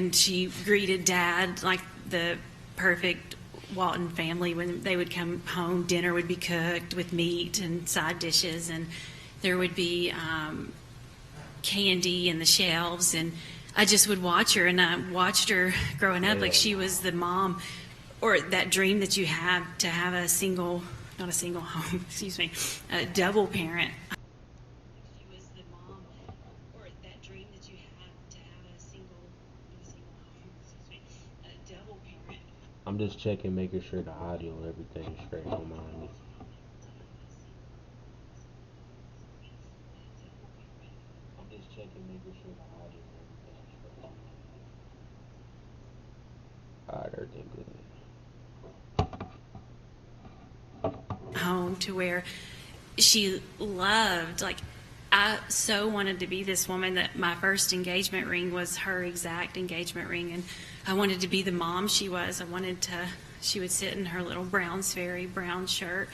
And she greeted Dad like the perfect Walton family. When they would come home, dinner would be cooked with meat and side dishes, and there would be candy in the shelves. And I just would watch her, and I watched her growing up like she was the mom, or that dream that you have to have a single, not a single home, excuse me, a double parent. She was the mom, or that dream that you have to have a single home, excuse me, a double parent. I'm just checking, making sure the audio and everything is straight. Don't mind me. I'm just checking, making sure the audio and everything is straight. Alright, everything good. Home to where she loved, like, I so wanted to be this woman that my first engagement ring was her exact engagement ring, and I wanted to be the mom she was. She would sit in her little Brownsferry brown shirt.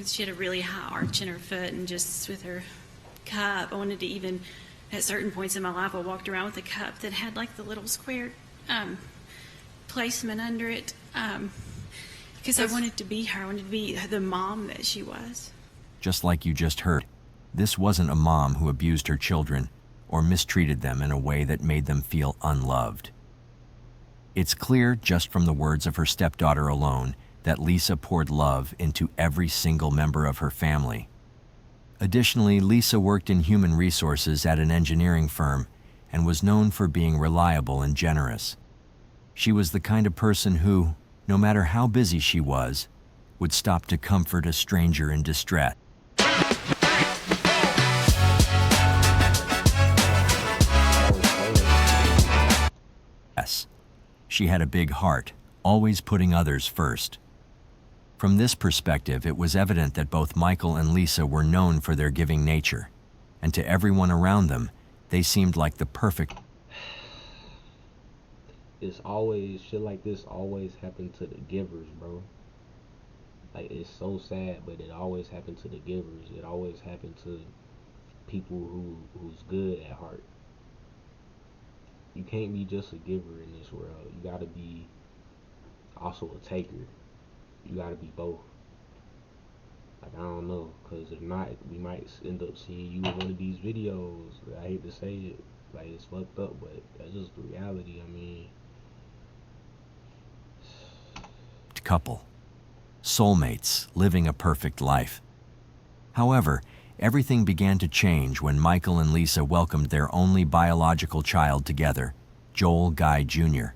She had a really high arch in her foot, and just with her cup, I wanted to even, at certain points in my life, I walked around with a cup that had like the little square placement under it. Because I wanted to be her. I wanted to be the mom that she was. Just like you just heard, this wasn't a mom who abused her children or mistreated them in a way that made them feel unloved. It's clear just from the words of her stepdaughter alone that Lisa poured love into every single member of her family. Additionally, Lisa worked in human resources at an engineering firm and was known for being reliable and generous. She was the kind of person who, no matter how busy she was, would stop to comfort a stranger in distress. Yes, she had a big heart, always putting others first. From this perspective, it was evident that both Michael and Lisa were known for their giving nature, and to everyone around them, they seemed like the perfect. It's always shit like this always happen to the givers, bro. Like, it's so sad, but it always happened to the givers. It always happened to people who's good at heart. You can't be just a giver in this world. You gotta be also a taker. You gotta be both. Like, I don't know, cause if not, we might end up seeing you in one of these videos. I hate to say it, like, it's fucked up, but that's just the reality. I mean, Couple. Soulmates living a perfect life. However, everything began to change when Michael and Lisa welcomed their only biological child together, Joel Guy Jr.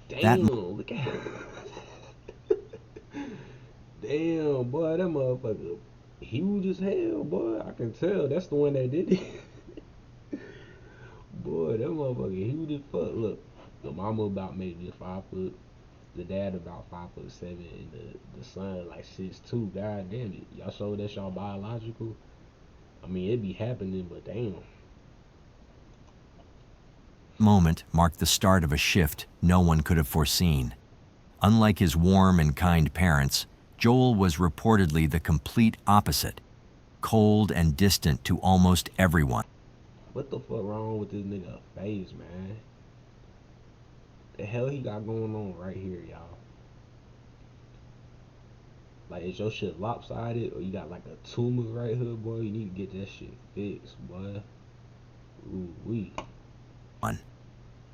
Damn, look at him. Damn, boy, that motherfucker huge as hell, boy. I can tell. That's the one that did it. Boy, that motherfucker huge as fuck. Look, the mama about maybe 5 foot. The dad about 5'7", and the son like 6'2". God damn it, y'all sure that's y'all biological? I mean, it be happening, but damn. Moment marked the start of a shift no one could have foreseen. Unlike his warm and kind parents, Joel was reportedly the complete opposite, cold and distant to almost everyone. What the fuck wrong with this nigga face, man? The hell he got going on right here, y'all? Like, is your shit lopsided, or you got like a tumor right here, boy? You need to get that shit fixed, boy. Ooh wee.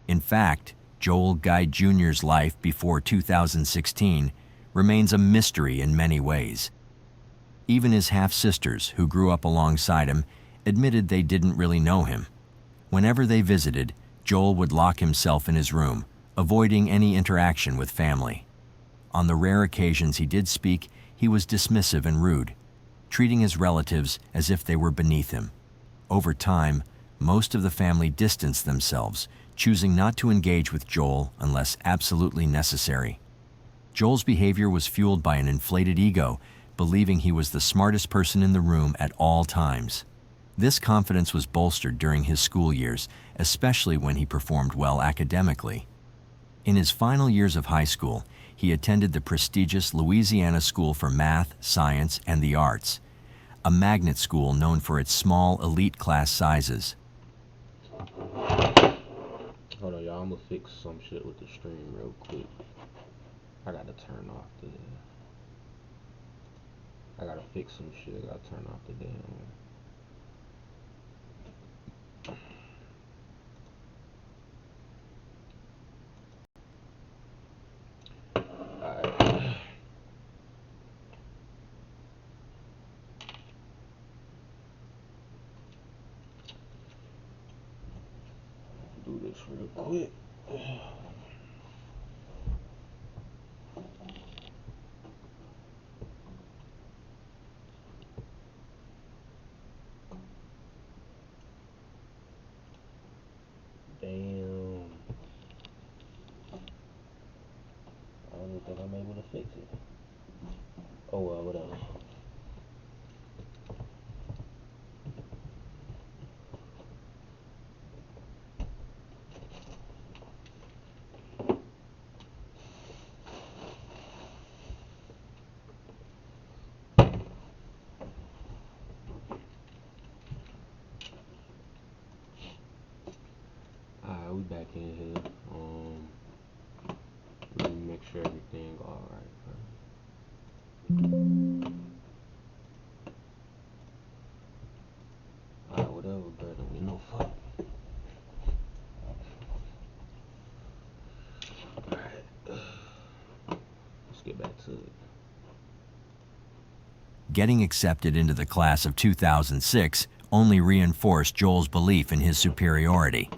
In fact, Joel Guy Jr.'s life before 2016 remains a mystery in many ways. Even his half-sisters, who grew up alongside him, admitted they didn't really know him. Whenever they visited, Joel would lock himself in his room, avoiding any interaction with family. On the rare occasions he did speak, he was dismissive and rude, treating his relatives as if they were beneath him. Over time, most of the family distanced themselves, choosing not to engage with Joel unless absolutely necessary. Joel's behavior was fueled by an inflated ego, believing he was the smartest person in the room at all times. This confidence was bolstered during his school years, especially when he performed well academically. In his final years of high school, he attended the prestigious Louisiana School for Math, Science, and the Arts, a magnet school known for its small elite class sizes. Hold on, y'all. I'ma fix some shit with the stream real quick. I gotta turn off the. I gotta fix some shit. I gotta turn off the damn. Alright. Do this real quick. Damn. I don't think I'm able to fix it. Oh well, whatever. Alright, we back in here. Let me make sure everything alright. Alright, whatever, bro. Don't get no fuck. Alright. Let's get back to it. Getting accepted into the class of 2006 only reinforced Joel's belief in his superiority.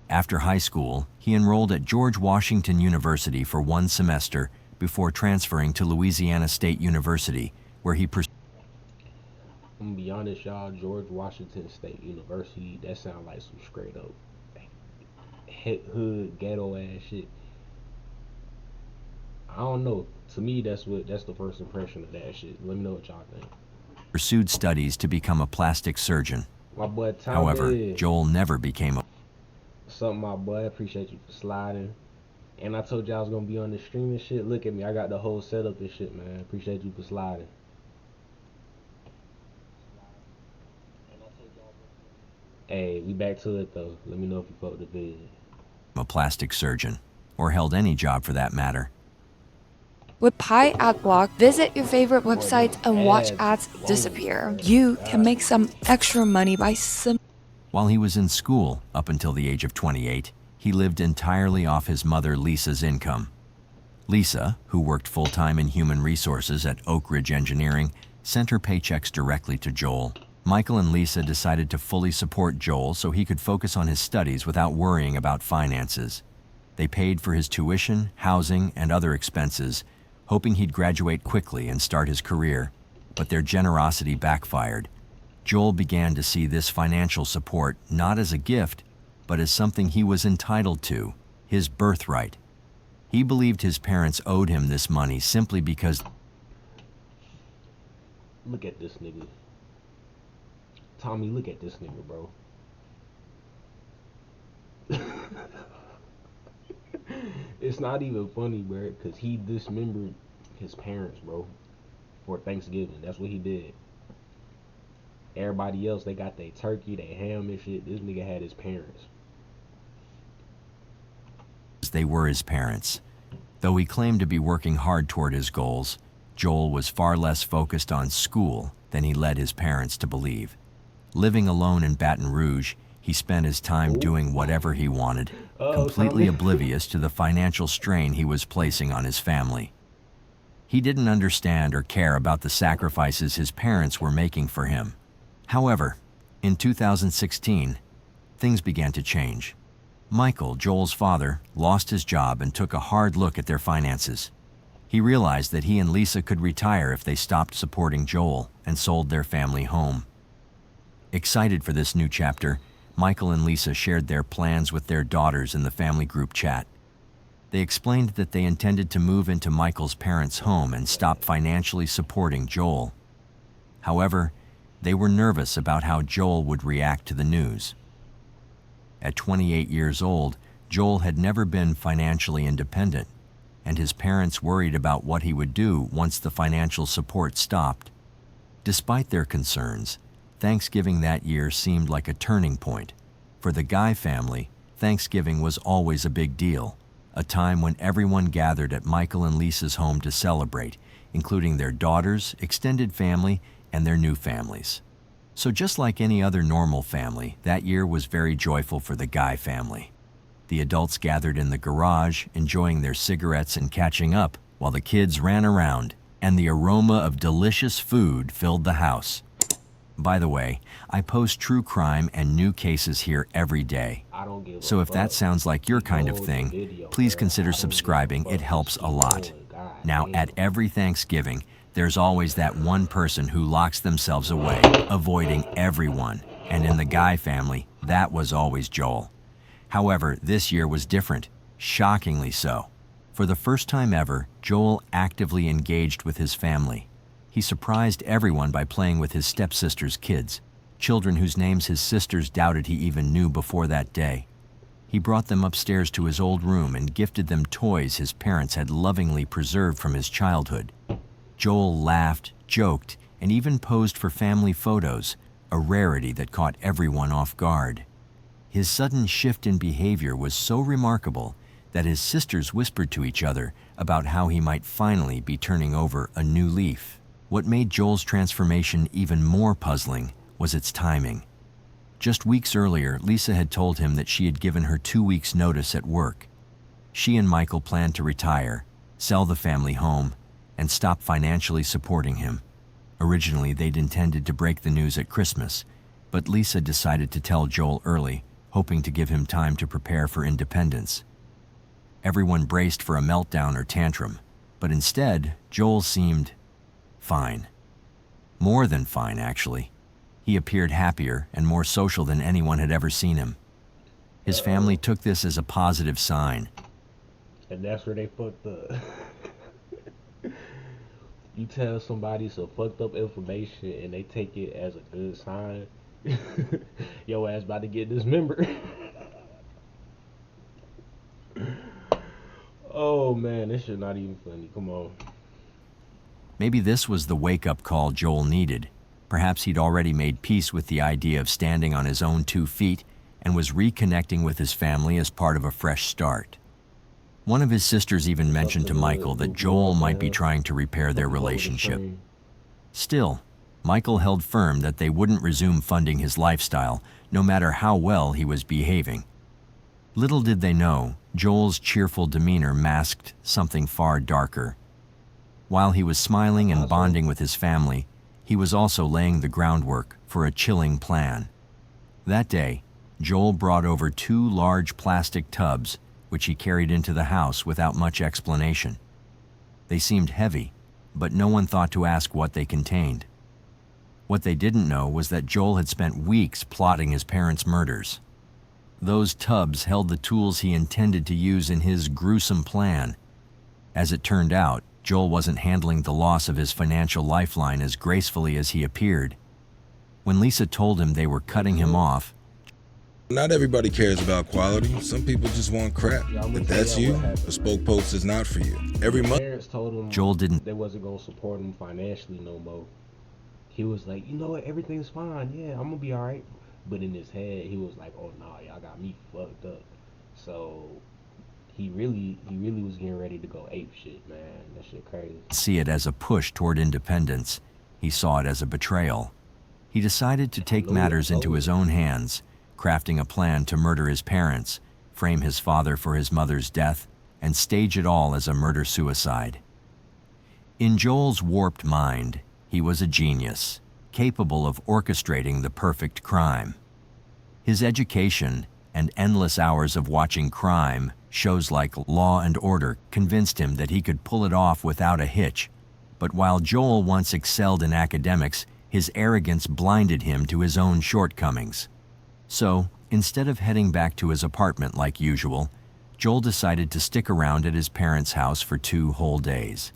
After high school, he enrolled at George Washington University for 1 semester before transferring to Louisiana State University, where he pursued. I'm gonna be honest, y'all. George Washington State University. That sounds like some straight up hood ghetto ass shit. I don't know. To me, that's the first impression of that shit. Let me know what y'all think. Pursued studies to become a plastic surgeon. My boy Tommy. However, Joel never became a. Something, my boy. Appreciate you for sliding. And I told you I was gonna be on the stream and shit. Look at me. I got the whole setup and shit, man. Appreciate you for sliding. Hey, we back to it though. Let me know if you fuck with the vid. A plastic surgeon, or held any job for that matter. With Pi Adblock, visit your favorite websites and watch ads disappear. You can make some extra money by While he was in school, up until the age of 28, he lived entirely off his mother Lisa's income. Lisa, who worked full-time in human resources at Oak Ridge Engineering, sent her paychecks directly to Joel. Michael and Lisa decided to fully support Joel so he could focus on his studies without worrying about finances. They paid for his tuition, housing, and other expenses, hoping he'd graduate quickly and start his career, but their generosity backfired. Joel began to see this financial support not as a gift, but as something he was entitled to, his birthright. He believed his parents owed him this money simply because. Look at this nigga. Tommy, look at this nigga, bro. It's not even funny, bro, because he dismembered his parents, bro, for Thanksgiving. That's what he did. Everybody else, they got their turkey, their ham and shit. This nigga had his parents. They were his parents. Though he claimed to be working hard toward his goals, Joel was far less focused on school than he led his parents to believe. Living alone in Baton Rouge, he spent his time doing whatever he wanted, completely oblivious to the financial strain he was placing on his family. He didn't understand or care about the sacrifices his parents were making for him. However, in 2016, things began to change. Michael, Joel's father, lost his job and took a hard look at their finances. He realized that he and Lisa could retire if they stopped supporting Joel and sold their family home. Excited for this new chapter, Michael and Lisa shared their plans with their daughters in the family group chat. They explained that they intended to move into Michael's parents' home and stop financially supporting Joel. However, they were nervous about how Joel would react to the news. At 28 years old, Joel had never been financially independent, and his parents worried about what he would do once the financial support stopped. Despite their concerns, Thanksgiving that year seemed like a turning point. For the Guy family, Thanksgiving was always a big deal, a time when everyone gathered at Michael and Lisa's home to celebrate, including their daughters, extended family, and their new families. So just like any other normal family, that year was very joyful for the Guy family. The adults gathered in the garage, enjoying their cigarettes and catching up, while the kids ran around, and the aroma of delicious food filled the house. By the way, I post true crime and new cases here every day. So if that sounds like your kind of thing, please consider subscribing. It helps a lot. Now, at every Thanksgiving, there's always that one person who locks themselves away, avoiding everyone. And in the Guy family, that was always Joel. However, this year was different, shockingly so. For the first time ever, Joel actively engaged with his family. He surprised everyone by playing with his stepsister's kids, children whose names his sisters doubted he even knew before that day. He brought them upstairs to his old room and gifted them toys his parents had lovingly preserved from his childhood. Joel laughed, joked, and even posed for family photos, a rarity that caught everyone off guard. His sudden shift in behavior was so remarkable that his sisters whispered to each other about how he might finally be turning over a new leaf. What made Joel's transformation even more puzzling was its timing. Just weeks earlier, Lisa had told him that she had given her 2 weeks' notice at work. She and Michael planned to retire, sell the family home, and stop financially supporting him. Originally, they'd intended to break the news at Christmas, but Lisa decided to tell Joel early, hoping to give him time to prepare for independence. Everyone braced for a meltdown or tantrum, but instead, Joel seemed fine. More than fine, actually. He appeared happier and more social than anyone had ever seen him. His family took this as a positive sign. And that's where they fucked up. You tell somebody some fucked up information and they take it as a good sign. Yo ass about to get dismembered. Oh man, this shit not even funny. Come on. Maybe this was the wake-up call Joel needed. Perhaps he'd already made peace with the idea of standing on his own 2 feet and was reconnecting with his family as part of a fresh start. One of his sisters even mentioned to Michael that Joel might be trying to repair their relationship. Still, Michael held firm that they wouldn't resume funding his lifestyle, no matter how well he was behaving. Little did they know, Joel's cheerful demeanor masked something far darker. While he was smiling and bonding with his family, he was also laying the groundwork for a chilling plan. That day, Joel brought over 2 large plastic tubs, which he carried into the house without much explanation. They seemed heavy, but no one thought to ask what they contained. What they didn't know was that Joel had spent weeks plotting his parents' murders. Those tubs held the tools he intended to use in his gruesome plan. As it turned out, Joel wasn't handling the loss of his financial lifeline as gracefully as he appeared. When Lisa told him they were cutting him off, not everybody cares about quality. Some people just want crap. If that's you, a spoke post is not for you. Every month, Parents told him Joel didn't. they wasn't gonna support him financially no more. He was like, you know what, everything's fine. Yeah, I'm gonna be all right. But in his head, he was like, oh nah, y'all got me fucked up. So he really was getting ready to go ape shit, man. That shit crazy. See it as a push toward independence. He saw it as a betrayal. He decided to take matters into his own hands, crafting a plan to murder his parents, frame his father for his mother's death, and stage it all as a murder-suicide. In Joel's warped mind, he was a genius, capable of orchestrating the perfect crime. His education and endless hours of watching crime, shows like Law and Order, convinced him that he could pull it off without a hitch. But while Joel once excelled in academics, his arrogance blinded him to his own shortcomings. So, instead of heading back to his apartment like usual, Joel decided to stick around at his parents' house for 2 whole days.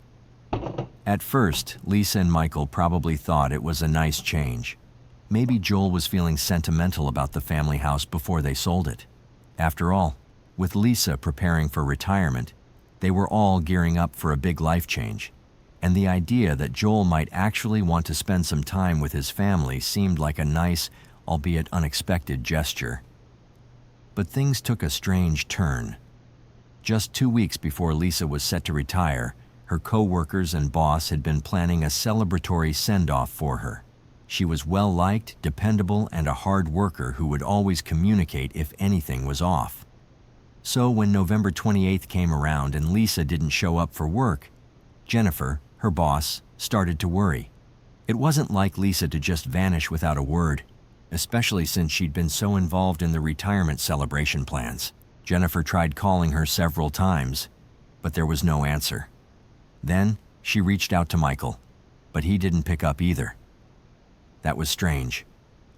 At first, Lisa and Michael probably thought it was a nice change. Maybe Joel was feeling sentimental about the family house before they sold it. After all, with Lisa preparing for retirement, they were all gearing up for a big life change, and the idea that Joel might actually want to spend some time with his family seemed like a nice, albeit unexpected gesture. But things took a strange turn. Just 2 weeks before Lisa was set to retire, her co-workers and boss had been planning a celebratory send-off for her. She was well-liked, dependable, and a hard worker who would always communicate if anything was off. So when November 28th came around and Lisa didn't show up for work, Jennifer, her boss, started to worry. It wasn't like Lisa to just vanish without a word, especially since she'd been so involved in the retirement celebration plans. Jennifer tried calling her several times, but there was no answer. Then she reached out to Michael, but he didn't pick up either. That was strange.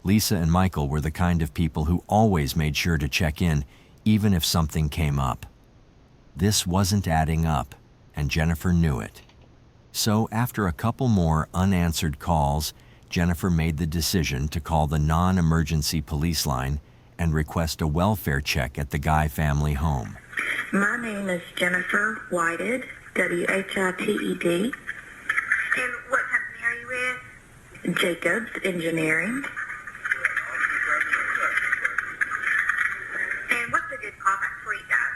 Lisa and Michael were the kind of people who always made sure to check in, even if something came up. This wasn't adding up, and Jennifer knew it. So after a couple more unanswered calls, Jennifer made the decision to call the non-emergency police line and request a welfare check at the Guy family home. My name is Jennifer Whited, W-H-I-T-E-D. And what company are you with? Jacobs Engineering. And what's a good callback for you guys?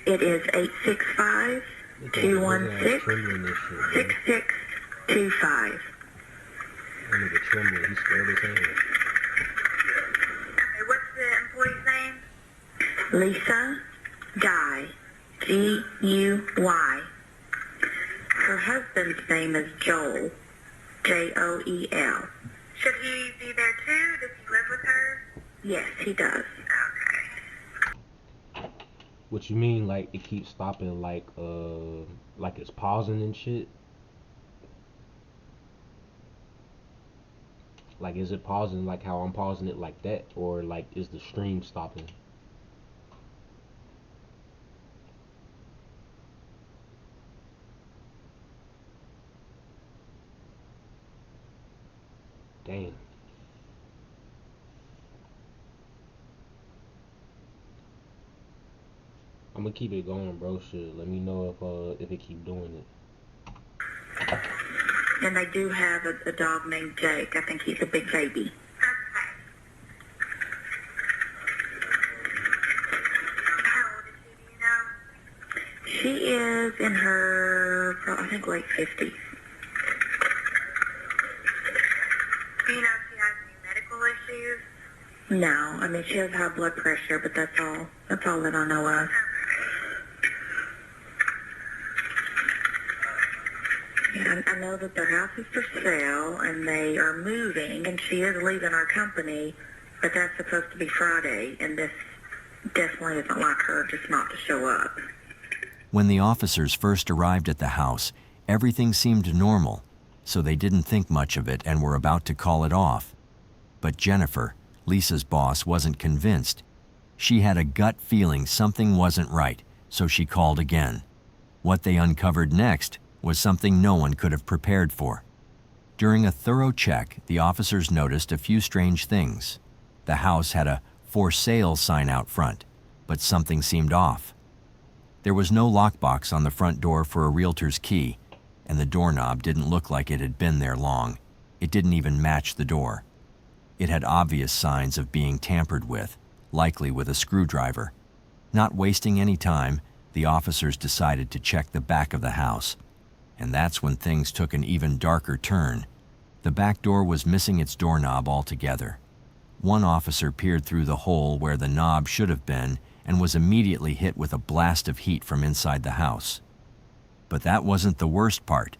It is 865-216-6625. That nigga trembling, he's scared as hell. Okay, what's the employee's name? Lisa Guy, G-U-Y. Her husband's name is Joel, J-O-E-L. Should he be there too? Does he live with her? Yes, he does. Okay. What you mean, like it keeps stopping, like it's pausing and shit? Like, is it pausing like how I'm pausing it like that, or like is the stream stopping? Damn. I'm gonna keep it going, bro. Shit, let me know if it keep doing it. And they do have a dog named Jake. I think he's a big baby. How old is she, do you know? She is in her, I think, late 50s. Do you know if she has any medical issues? No, I mean, she has high blood pressure, but that's all. That's all that I know of. Yeah, I know that their house is for sale, and they are moving, and she is leaving our company, but that's supposed to be Friday, and this definitely isn't like her just not to show up. When the officers first arrived at the house, everything seemed normal, so they didn't think much of it and were about to call it off. But Jennifer, Lisa's boss, wasn't convinced. She had a gut feeling something wasn't right, so she called again. What they uncovered next was something no one could have prepared for. During a thorough check, the officers noticed a few strange things. The house had a "for sale" sign out front, but something seemed off. There was no lockbox on the front door for a realtor's key, and the doorknob didn't look like it had been there long. It didn't even match the door. It had obvious signs of being tampered with, likely with a screwdriver. Not wasting any time, the officers decided to check the back of the house. And that's when things took an even darker turn. The back door was missing its doorknob altogether. One officer peered through the hole where the knob should have been and was immediately hit with a blast of heat from inside the house. But that wasn't the worst part.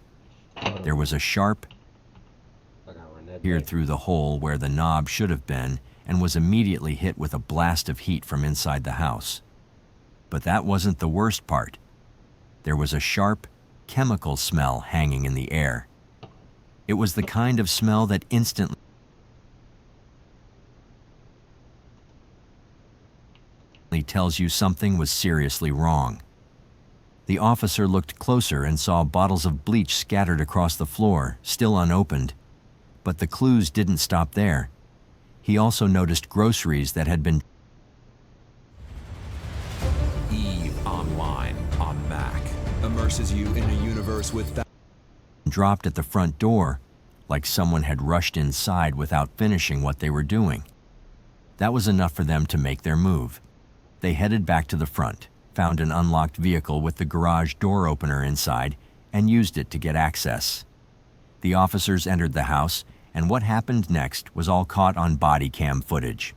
There was a sharp peered through the hole where the knob should have been and was immediately hit with a blast of heat from inside the house. But that wasn't the worst part. There was a sharp chemical smell hanging in the air. It was the kind of smell that instantly tells you something was seriously wrong. The officer looked closer and saw bottles of bleach scattered across the floor, still unopened. But the clues didn't stop there. He also noticed groceries that had been EVE Online on Mac immerses you in a universe with dropped at the front door, like someone had rushed inside without finishing what they were doing. That was enough for them to make their move. They headed back to the front, found an unlocked vehicle with the garage door opener inside, and used it to get access. The officers entered the house, and what happened next was all caught on body cam footage.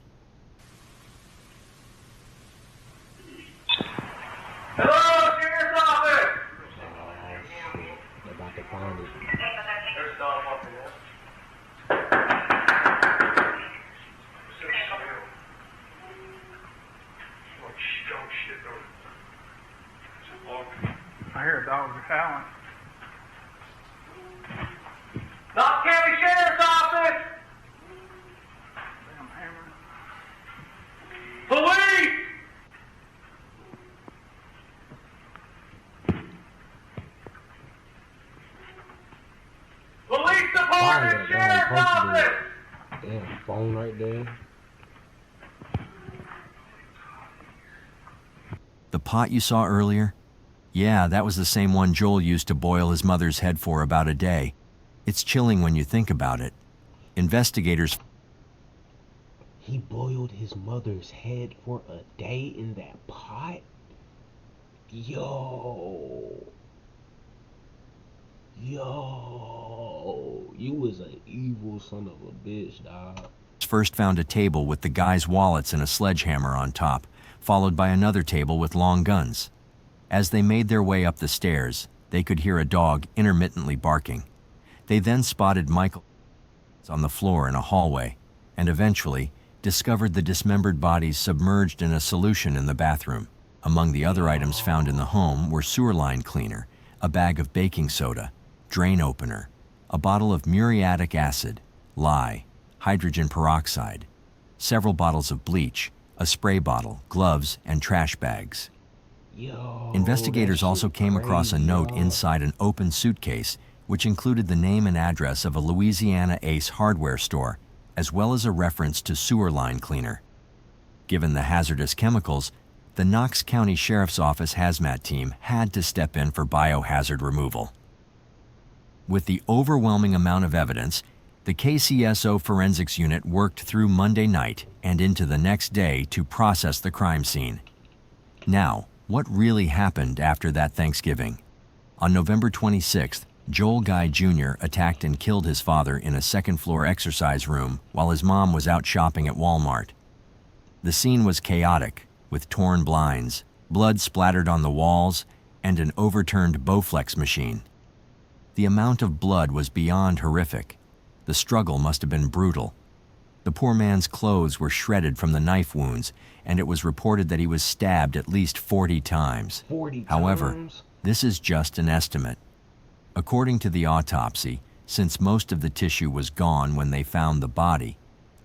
Hello, Sheriff's Office! They're about to find it. There's Don walking in. I hear dogs are howling. Knox County Sheriff's Office! Damn hammer. Police! Police Department, Sheriff's Office! Damn, phone right there. The pot you saw earlier? Yeah, that was the same one Joel used to boil his mother's head for about a day. It's chilling when you think about it. Investigators... He boiled his mother's head for a day in that pot? Yo, you was an evil son of a bitch, dog. First found a table with the guy's wallets and a sledgehammer on top, followed by another table with long guns. As they made their way up the stairs, they could hear a dog intermittently barking. They then spotted Michael on the floor in a hallway, and eventually discovered the dismembered bodies submerged in a solution in the bathroom. Among the other items found in the home were sewer line cleaner, a bag of baking soda, drain opener, a bottle of muriatic acid, lye, hydrogen peroxide, several bottles of bleach, a spray bottle, gloves, and trash bags. Investigators also came across a note inside an open suitcase which included the name and address of a Louisiana Ace hardware store, as well as a reference to sewer line cleaner. Given the hazardous chemicals, the Knox County Sheriff's Office hazmat team had to step in for biohazard removal. With the overwhelming amount of evidence, the KCSO Forensics Unit worked through Monday night and into the next day to process the crime scene. Now, what really happened after that Thanksgiving? On November 26th, Joel Guy Jr. attacked and killed his father in a second-floor exercise room while his mom was out shopping at Walmart. The scene was chaotic, with torn blinds, blood splattered on the walls, and an overturned Bowflex machine. The amount of blood was beyond horrific. The struggle must have been brutal. The poor man's clothes were shredded from the knife wounds, and it was reported that he was stabbed at least 40 times. 40 times? However, this is just an estimate. According to the autopsy, since most of the tissue was gone when they found the body,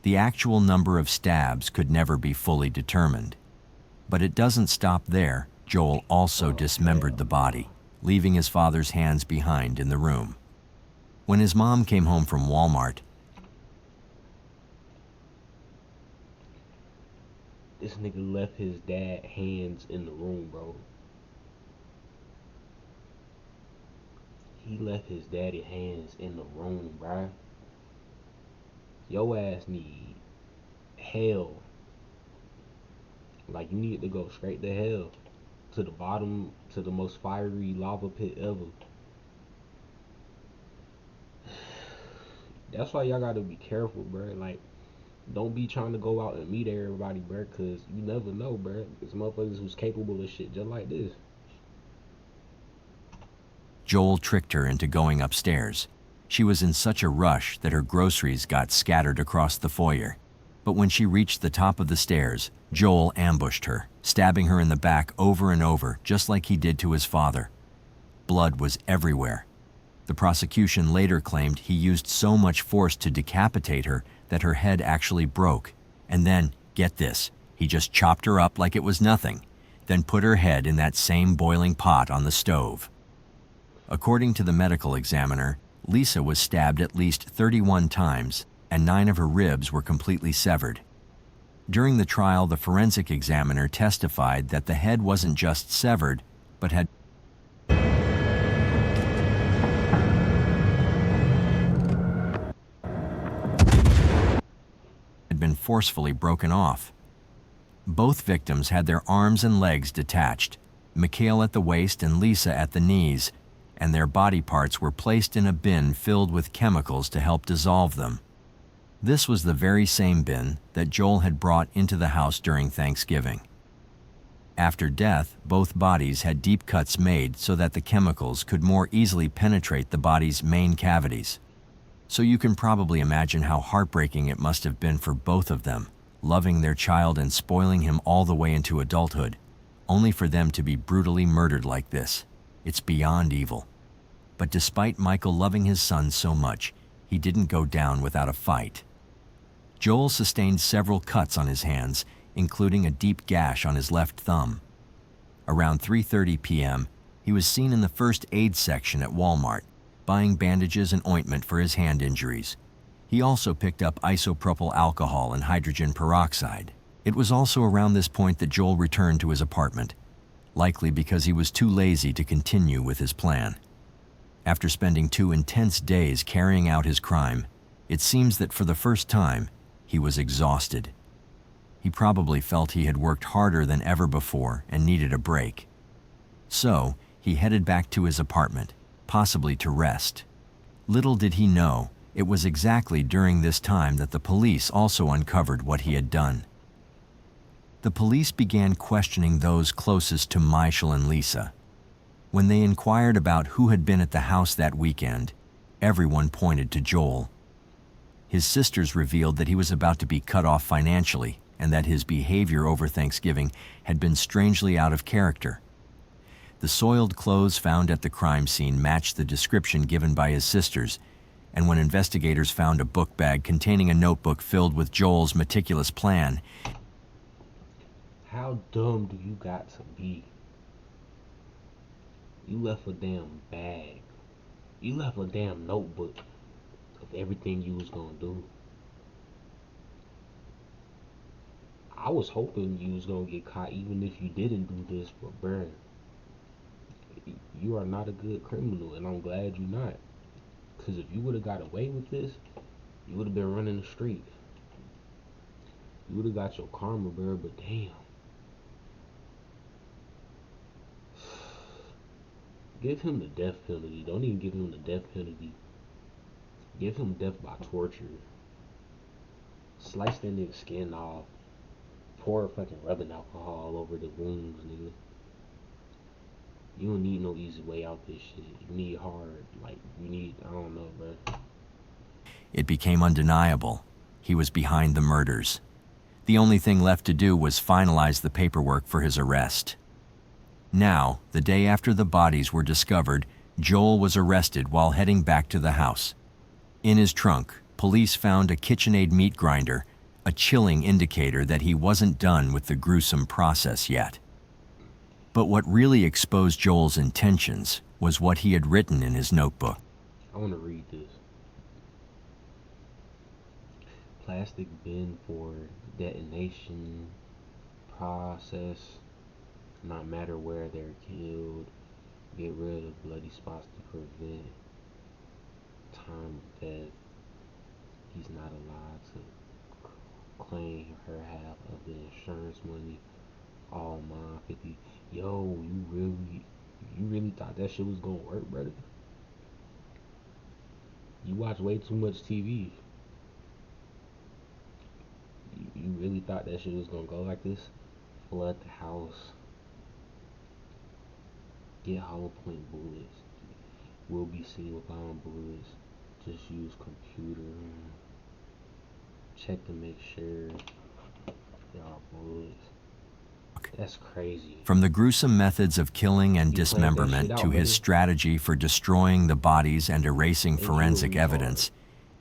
the actual number of stabs could never be fully determined. But it doesn't stop there. Joel also dismembered the body, leaving his father's hands behind in the room. When his mom came home from Walmart, this nigga left his dad hands in the room, bro. He left his daddy hands in the room, bro. Your ass need hell. Like, you need to go straight to hell. To the bottom, to the most fiery lava pit ever. That's why y'all gotta be careful, bro. Like, don't be trying to go out and meet everybody, bro, cause you never know, bro. There's motherfuckers who's capable of shit just like this. Joel tricked her into going upstairs. She was in such a rush that her groceries got scattered across the foyer. But when she reached the top of the stairs, Joel ambushed her, stabbing her in the back over and over, just like he did to his father. Blood was everywhere. The prosecution later claimed he used so much force to decapitate her that her head actually broke. And then, get this, he just chopped her up like it was nothing, then put her head in that same boiling pot on the stove. According to the medical examiner, Lisa was stabbed at least 31 times, and 9 of her ribs were completely severed. During the trial, the forensic examiner testified that the head wasn't just severed, but had been forcefully broken off. Both victims had their arms and legs detached, Mikhail at the waist and Lisa at the knees, and their body parts were placed in a bin filled with chemicals to help dissolve them. This was the very same bin that Joel had brought into the house during Thanksgiving. After death, both bodies had deep cuts made so that the chemicals could more easily penetrate the body's main cavities. So you can probably imagine how heartbreaking it must have been for both of them, loving their child and spoiling him all the way into adulthood, only for them to be brutally murdered like this. It's beyond evil. But despite Michael loving his son so much, he didn't go down without a fight. Joel sustained several cuts on his hands, including a deep gash on his left thumb. Around 3:30 p.m., he was seen in the first aid section at Walmart, buying bandages and ointment for his hand injuries. He also picked up isopropyl alcohol and hydrogen peroxide. It was also around this point that Joel returned to his apartment, likely because he was too lazy to continue with his plan. After spending 2 intense days carrying out his crime, it seems that for the first time, he was exhausted. He probably felt he had worked harder than ever before and needed a break. So, he headed back to his apartment, possibly to rest. Little did he know, it was exactly during this time that the police also uncovered what he had done. The police began questioning those closest to Michael and Lisa. When they inquired about who had been at the house that weekend, everyone pointed to Joel. His sisters revealed that he was about to be cut off financially and that his behavior over Thanksgiving had been strangely out of character. The soiled clothes found at the crime scene matched the description given by his sisters, and when investigators found a book bag containing a notebook filled with Joel's meticulous plan, how dumb do you got to be? You left a damn bag. You left a damn notebook of everything you was gonna do. I was hoping you was gonna get caught even if you didn't do this, but bruh, you are not a good criminal, and I'm glad you're not. Cause if you would have got away with this, you would have been running the streets. You would have got your karma, bro, but damn. Give him the death penalty. Don't even give him the death penalty. Give him death by torture. Slice that nigga's skin off. Pour fucking rubbing alcohol all over the wounds, nigga. You don't need no easy way out this shit. You need hard. Like, you need, I don't know, bro. it became undeniable. He was behind the murders. The only thing left to do was finalize the paperwork for his arrest. Now, the day after the bodies were discovered, Joel was arrested while heading back to the house. In his trunk, police found a KitchenAid meat grinder, a chilling indicator that he wasn't done with the gruesome process yet. But what really exposed Joel's intentions was what he had written in his notebook. I want to read this. Plastic bin for detonation process. Not matter where they're killed. Get rid of bloody spots to prevent time of death. He's not allowed to claim her half of the insurance money. All mine 50. Yo, you really thought that shit was gonna work, brother? You watch way too much TV. You really thought that shit was gonna go like this? Flood the house. Get hollow point bullets. Will be seen with bomb bullets. Just use computer. Check to make sure there are bullets. That's crazy. From the gruesome methods of killing and dismemberment to his strategy for destroying the bodies and erasing forensic evidence,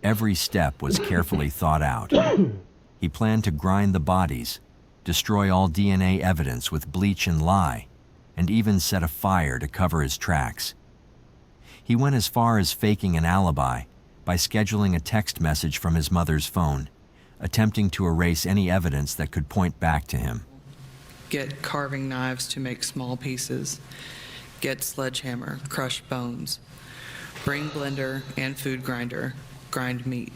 every step was carefully thought out. He planned to grind the bodies, destroy all DNA evidence with bleach and lye, and even set a fire to cover his tracks. He went as far as faking an alibi by scheduling a text message from his mother's phone, attempting to erase any evidence that could point back to him. Get carving knives to make small pieces. Get sledgehammer, crush bones. Bring blender and food grinder, grind meat.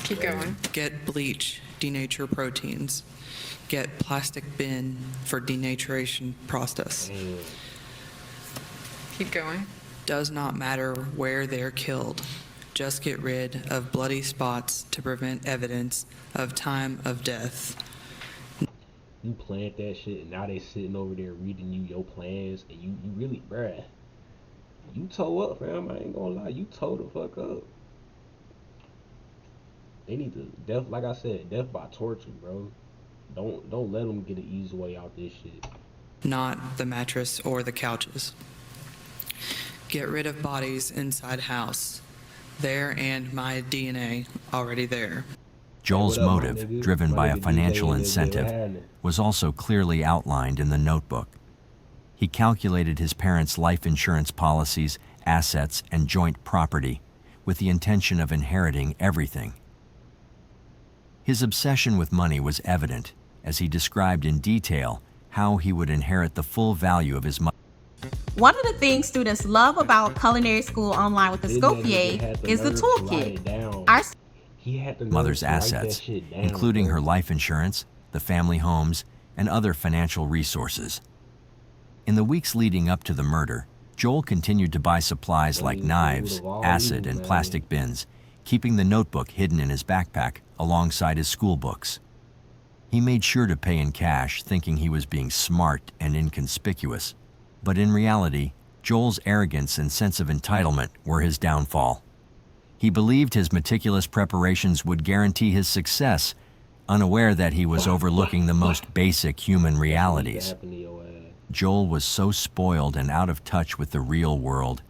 Keep going. Get bleach, denature proteins. Get plastic bin for denaturation process. Keep going. Does not matter where they're killed. Just get rid of bloody spots to prevent evidence of time of death. You plant that shit, and now they sitting over there reading you your plans, and you really, bruh, you toe up, fam. I ain't gonna lie, you toe the fuck up. They need to death, like I said, death by torture, bro. Don't let them get an easy way out this shit. Not the mattress or the couches. Get rid of bodies inside house. There and my DNA already there. Joel's motive, driven by a financial incentive, was also clearly outlined in the notebook. He calculated his parents' life insurance policies, assets, and joint property with the intention of inheriting everything. His obsession with money was evident as he described in detail how he would inherit the full value of his money. One of the things students love about culinary school online with the Scopier is the toolkit. Our Mother's assets, including her life insurance, the family homes, and other financial resources. In the weeks leading up to the murder, Joel continued to buy supplies like knives, acid, and plastic bins, keeping the notebook hidden in his backpack alongside his school books. He made sure to pay in cash, thinking he was being smart and inconspicuous. But in reality, Joel's arrogance and sense of entitlement were his downfall. He believed his meticulous preparations would guarantee his success, unaware that he was overlooking the most basic human realities. Joel was so spoiled and out of touch with the real world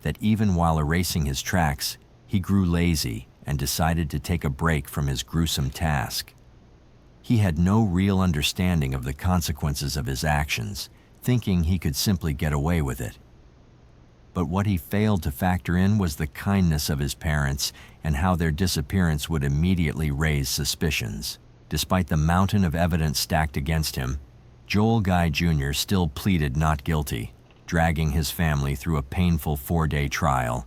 that even while erasing his tracks, he grew lazy and decided to take a break from his gruesome task. He had no real understanding of the consequences of his actions, thinking he could simply get away with it. But what he failed to factor in was the kindness of his parents and how their disappearance would immediately raise suspicions. Despite the mountain of evidence stacked against him, Joel Guy Jr. still pleaded not guilty, dragging his family through a painful 4-day trial.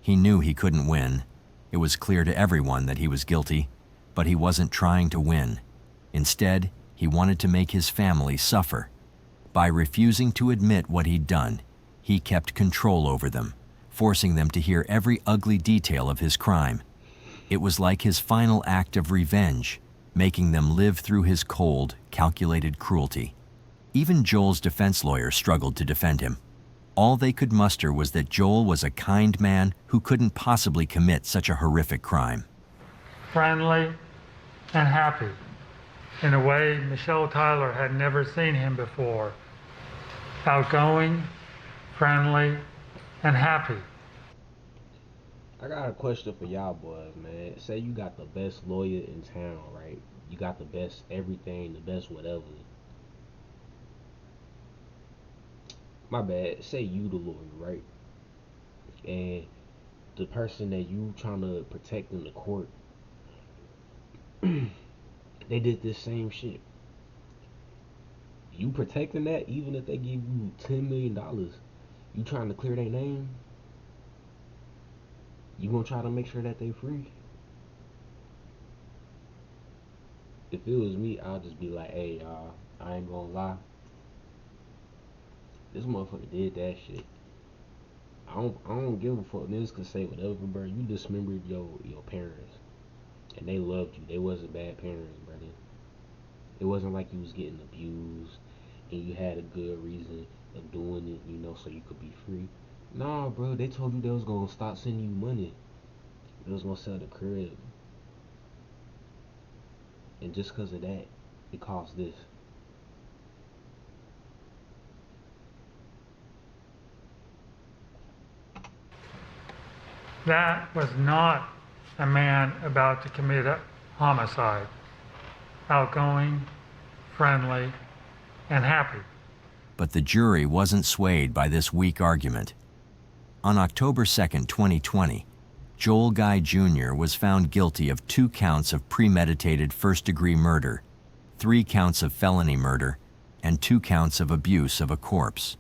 He knew he couldn't win. It was clear to everyone that he was guilty, but he wasn't trying to win. Instead, he wanted to make his family suffer. By refusing to admit what he'd done, he kept control over them, forcing them to hear every ugly detail of his crime. It was like his final act of revenge, making them live through his cold, calculated cruelty. Even Joel's defense lawyer struggled to defend him. All they could muster was that Joel was a kind man who couldn't possibly commit such a horrific crime. Friendly and happy, in a way Michelle Tyler had never seen him before. Outgoing, friendly, and happy. I got a question for y'all boys, man. Say you got the best lawyer in town, right? You got the best everything, the best whatever. My bad. Say you the lawyer, right? And the person that you trying to protect in the court, they did this same shit. You protecting that even if they give you $10 million? You trying to clear their name? You gonna try to make sure that they free? If it was me, I'll just be like, hey, I ain't gonna lie. This motherfucker did that shit. I don't give a fuck. Niggas can say whatever, bro. You dismembered your parents, and they loved you. They wasn't bad parents, brother. It wasn't like you was getting abused, and you had a good reason of doing it, you know, so you could be free. Nah, bro. They told you they was gonna stop sending you money. They was gonna sell the crib, and just because of that, it caused this. That was not a man about to commit a homicide. Outgoing, friendly, and happy. But the jury wasn't swayed by this weak argument. On October 2nd, 2020, Joel Guy Jr. was found guilty of 2 counts of premeditated first-degree murder, 3 counts of felony murder, and 2 counts of abuse of a corpse.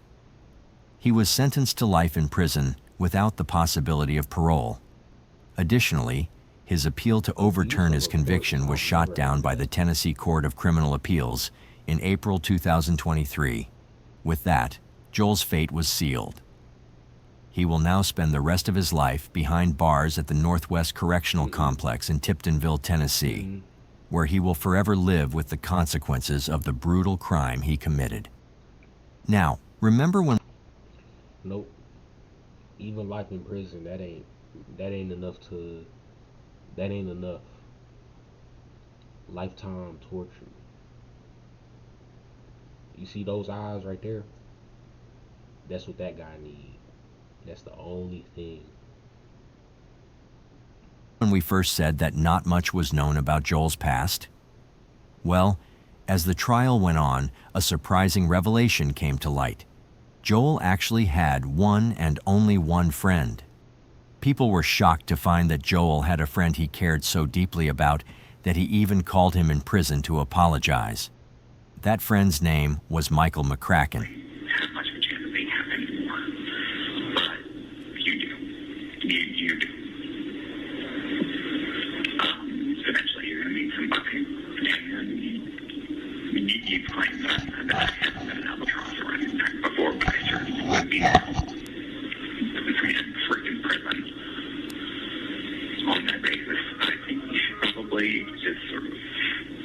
He was sentenced to life in prison without the possibility of parole. Additionally, his appeal to overturn his conviction was shot down by the Tennessee Court of Criminal Appeals in April 2023. With that, Joel's fate was sealed. He will now spend the rest of his life behind bars at the Northwest Correctional Complex in Tiptonville, Tennessee, where he will forever live with the consequences of the brutal crime he committed. Now, remember when... Nope. Even life in prison, that ain't enough to... That ain't enough. Lifetime torture. You see those eyes right there? That's what that guy needs. That's the only thing. When we first said that not much was known about Joel's past? Well, as the trial went on, a surprising revelation came to light. Joel actually had one and only one friend. People were shocked to find that Joel had a friend he cared so deeply about that he even called him in prison to apologize. That friend's name was Michael McCracken. Have much of a chance of being happy anymore. But you do. You do. Eventually you're going to meet somebody. And you claim that I haven't been an albatross or anything before, but I certainly would be now. In freaking prison. On that basis, I think you should probably just sort of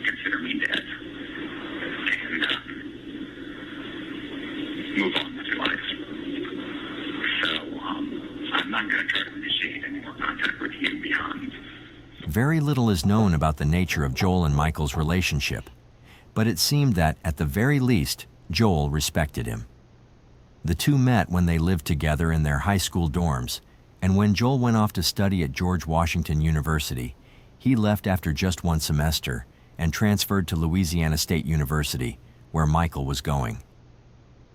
consider me dead. And move on with your life. So, I'm not going to try to initiate any more contact with you beyond. Very little is known about the nature of Joel and Michael's relationship, but it seemed that, at the very least, Joel respected him. The two met when they lived together in their high school dorms, and when Joel went off to study at George Washington University, he left after just one semester and transferred to Louisiana State University, where Michael was going.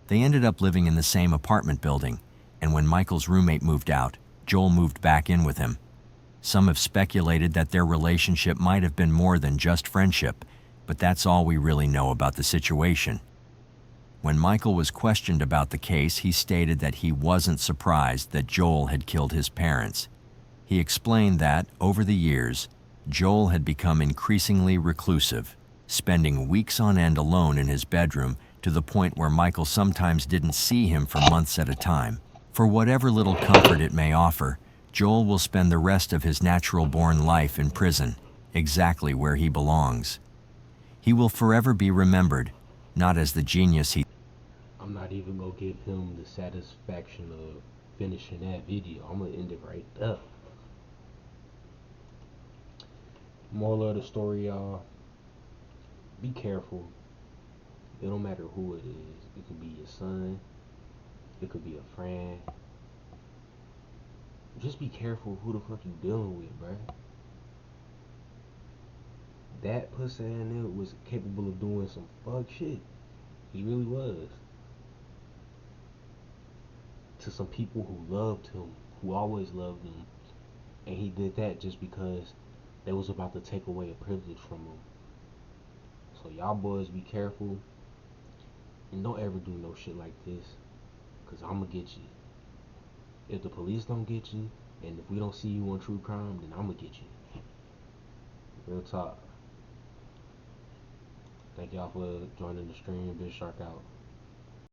They ended up living in the same apartment building, and when Michael's roommate moved out, Joel moved back in with him. Some have speculated that their relationship might have been more than just friendship, but that's all we really know about the situation. When Michael was questioned about the case, he stated that he wasn't surprised that Joel had killed his parents. He explained that, over the years, Joel had become increasingly reclusive, spending weeks on end alone in his bedroom to the point where Michael sometimes didn't see him for months at a time. For whatever little comfort it may offer, Joel will spend the rest of his natural-born life in prison, exactly where he belongs. He will forever be remembered, not as the genius he... I'm not even gonna give him the satisfaction of finishing that video. I'm gonna end it right there. Moral of the story, y'all. Be careful. It don't matter who it is. It could be your son. It could be a friend. Just be careful who the fuck you dealing with, bruh. That pussy in there was capable of doing some fuck shit. He really was. To some people who loved him, who always loved him. And he did that just because they was about to take away a privilege from him. So y'all boys be careful. And don't ever do no shit like this. Cause I'ma get you. If the police don't get you, and if we don't see you on true crime, then I'ma get you. Real talk. Thank y'all for joining the stream. Big Shark out.